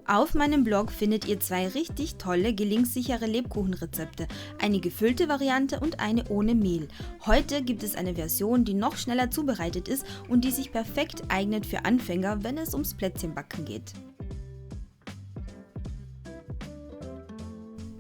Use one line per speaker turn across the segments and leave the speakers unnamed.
Auf meinem Blog findet ihr 2 richtig tolle, gelingssichere Lebkuchenrezepte, eine gefüllte Variante und eine ohne Mehl. Heute gibt es eine Version, die noch schneller zubereitet ist und die sich perfekt eignet für Anfänger, wenn es ums Plätzchenbacken geht.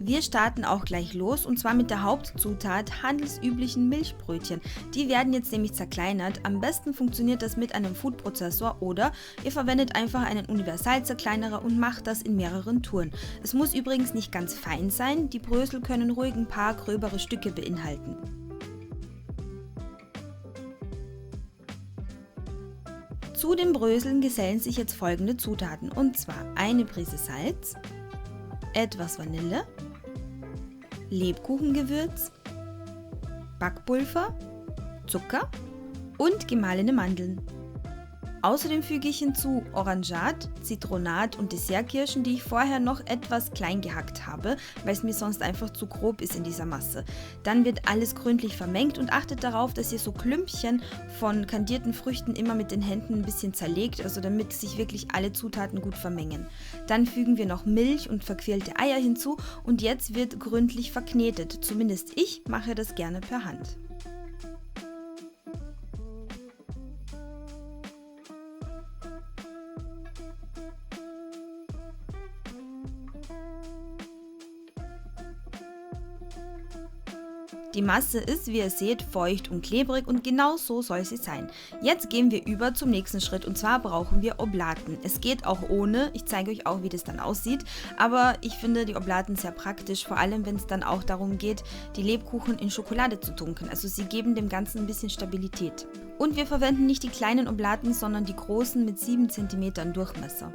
Wir starten auch gleich los und zwar mit der Hauptzutat handelsüblichen Milchbrötchen. Die werden jetzt nämlich zerkleinert. Am besten funktioniert das mit einem Foodprozessor oder ihr verwendet einfach einen Universalzerkleinerer und macht das in mehreren Touren. Es muss übrigens nicht ganz fein sein, die Brösel können ruhig ein paar gröbere Stücke beinhalten. Zu den Bröseln gesellen sich jetzt folgende Zutaten und zwar eine Prise Salz, etwas Vanille, Lebkuchengewürz, Backpulver, Zucker und gemahlene Mandeln. Außerdem füge ich hinzu Orangat, Zitronat und Dessertkirschen, die ich vorher noch etwas klein gehackt habe, weil es mir sonst einfach zu grob ist in dieser Masse. Dann wird alles gründlich vermengt und achtet darauf, dass ihr so Klümpchen von kandierten Früchten immer mit den Händen ein bisschen zerlegt, also damit sich wirklich alle Zutaten gut vermengen. Dann fügen wir noch Milch und verquirlte Eier hinzu und jetzt wird gründlich verknetet. Zumindest ich mache das gerne per Hand. Die Masse ist, wie ihr seht, feucht und klebrig und genau so soll sie sein. Jetzt gehen wir über zum nächsten Schritt und zwar brauchen wir Oblaten. Es geht auch ohne, ich zeige euch auch, wie das dann aussieht, aber ich finde die Oblaten sehr praktisch, vor allem wenn es dann auch darum geht, die Lebkuchen in Schokolade zu tunken. Also sie geben dem Ganzen ein bisschen Stabilität. Und wir verwenden nicht die kleinen Oblaten, sondern die großen mit 7 cm Durchmesser.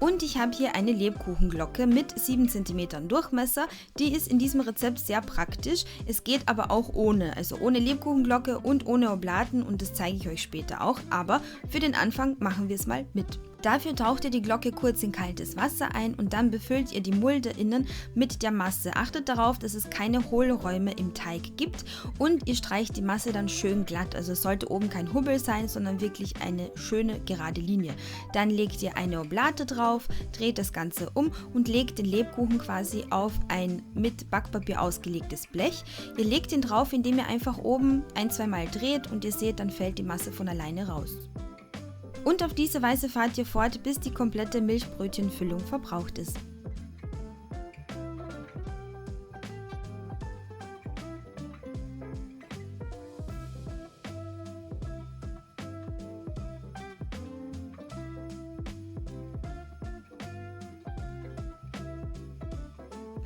Und ich habe hier eine Lebkuchenglocke mit 7 cm Durchmesser, die ist in diesem Rezept sehr praktisch, es geht aber auch ohne, also ohne Lebkuchenglocke und ohne Oblaten und das zeige ich euch später auch, aber für den Anfang machen wir es mal mit. Dafür taucht ihr die Glocke kurz in kaltes Wasser ein und dann befüllt ihr die Mulde innen mit der Masse. Achtet darauf, dass es keine Hohlräume im Teig gibt und ihr streicht die Masse dann schön glatt. Also es sollte oben kein Hubbel sein, sondern wirklich eine schöne gerade Linie. Dann legt ihr eine Oblate drauf, dreht das Ganze um und legt den Lebkuchen quasi auf ein mit Backpapier ausgelegtes Blech. Ihr legt ihn drauf, indem ihr einfach oben 1-2 Mal dreht und ihr seht, dann fällt die Masse von alleine raus. Und auf diese Weise fahrt ihr fort, bis die komplette Milchbrötchenfüllung verbraucht ist.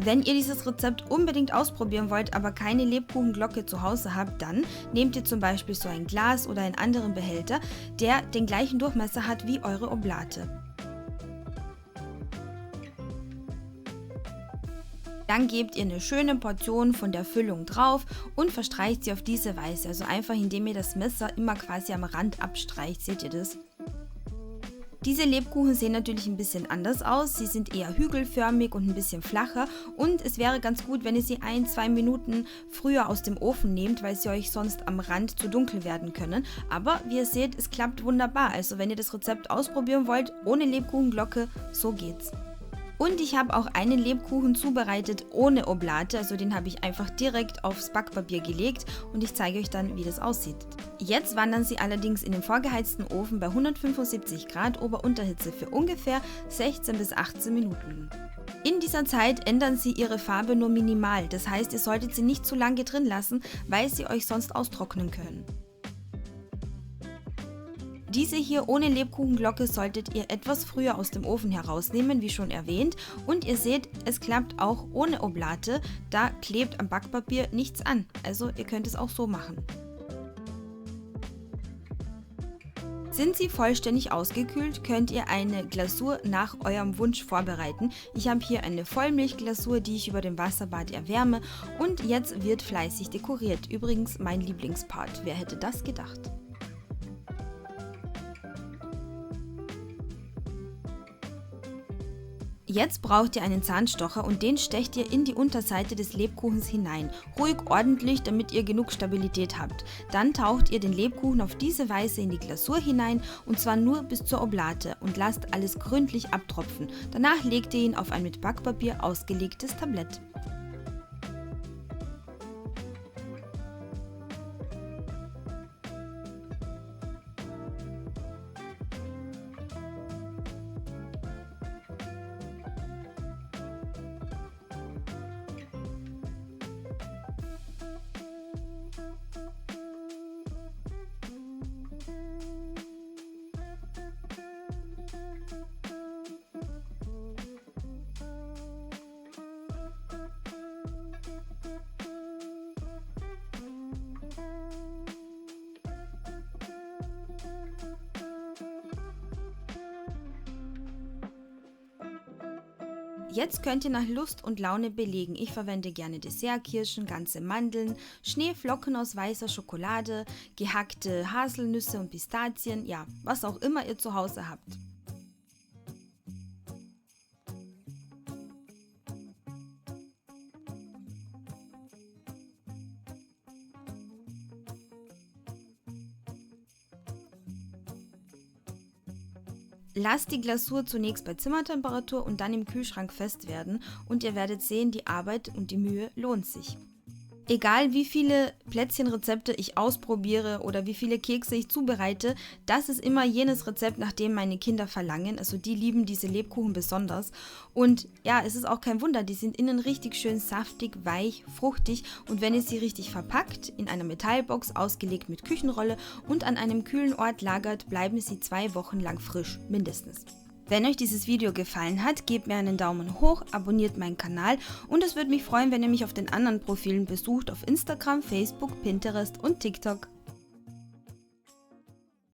Wenn ihr dieses Rezept unbedingt ausprobieren wollt, aber keine Lebkuchenglocke zu Hause habt, dann nehmt ihr zum Beispiel so ein Glas oder einen anderen Behälter, der den gleichen Durchmesser hat wie eure Oblate. Dann gebt ihr eine schöne Portion von der Füllung drauf und verstreicht sie auf diese Weise, also einfach indem ihr das Messer immer quasi am Rand abstreicht, seht ihr das? Diese Lebkuchen sehen natürlich ein bisschen anders aus, sie sind eher hügelförmig und ein bisschen flacher und es wäre ganz gut, wenn ihr sie 1-2 Minuten früher aus dem Ofen nehmt, weil sie euch sonst am Rand zu dunkel werden können. Aber wie ihr seht, es klappt wunderbar, also wenn ihr das Rezept ausprobieren wollt, ohne Lebkuchenglocke, so geht's. Und ich habe auch einen Lebkuchen zubereitet ohne Oblate, also den habe ich einfach direkt aufs Backpapier gelegt und ich zeige euch dann, wie das aussieht. Jetzt wandern sie allerdings in den vorgeheizten Ofen bei 175 Grad Ober-Unterhitze für ungefähr 16 bis 18 Minuten. In dieser Zeit ändern sie ihre Farbe nur minimal, das heißt, ihr solltet sie nicht zu lange drin lassen, weil sie euch sonst austrocknen können. Diese hier ohne Lebkuchenglocke solltet ihr etwas früher aus dem Ofen herausnehmen, wie schon erwähnt. Und ihr seht, es klappt auch ohne Oblate, da klebt am Backpapier nichts an. Also ihr könnt es auch so machen. Sind sie vollständig ausgekühlt, könnt ihr eine Glasur nach eurem Wunsch vorbereiten. Ich habe hier eine Vollmilchglasur, die ich über dem Wasserbad erwärme und jetzt wird fleißig dekoriert. Übrigens mein Lieblingspart, wer hätte das gedacht? Jetzt braucht ihr einen Zahnstocher und den stecht ihr in die Unterseite des Lebkuchens hinein. Ruhig ordentlich, damit ihr genug Stabilität habt. Dann taucht ihr den Lebkuchen auf diese Weise in die Glasur hinein und zwar nur bis zur Oblate und lasst alles gründlich abtropfen. Danach legt ihr ihn auf ein mit Backpapier ausgelegtes Tablett. Jetzt könnt ihr nach Lust und Laune belegen. Ich verwende gerne Dessertkirschen, ganze Mandeln, Schneeflocken aus weißer Schokolade, gehackte Haselnüsse und Pistazien, ja, was auch immer ihr zu Hause habt. Lasst die Glasur zunächst bei Zimmertemperatur und dann im Kühlschrank fest werden und ihr werdet sehen, die Arbeit und die Mühe lohnt sich. Egal wie viele Plätzchenrezepte ich ausprobiere oder wie viele Kekse ich zubereite, das ist immer jenes Rezept, nach dem meine Kinder verlangen. Also die lieben diese Lebkuchen besonders. Und ja, es ist auch kein Wunder, die sind innen richtig schön saftig, weich, fruchtig und wenn ihr sie richtig verpackt, in einer Metallbox ausgelegt mit Küchenrolle und an einem kühlen Ort lagert, bleiben sie 2 Wochen lang frisch, mindestens. Wenn euch dieses Video gefallen hat, gebt mir einen Daumen hoch, abonniert meinen Kanal und es würde mich freuen, wenn ihr mich auf den anderen Profilen besucht, auf Instagram, Facebook, Pinterest und TikTok.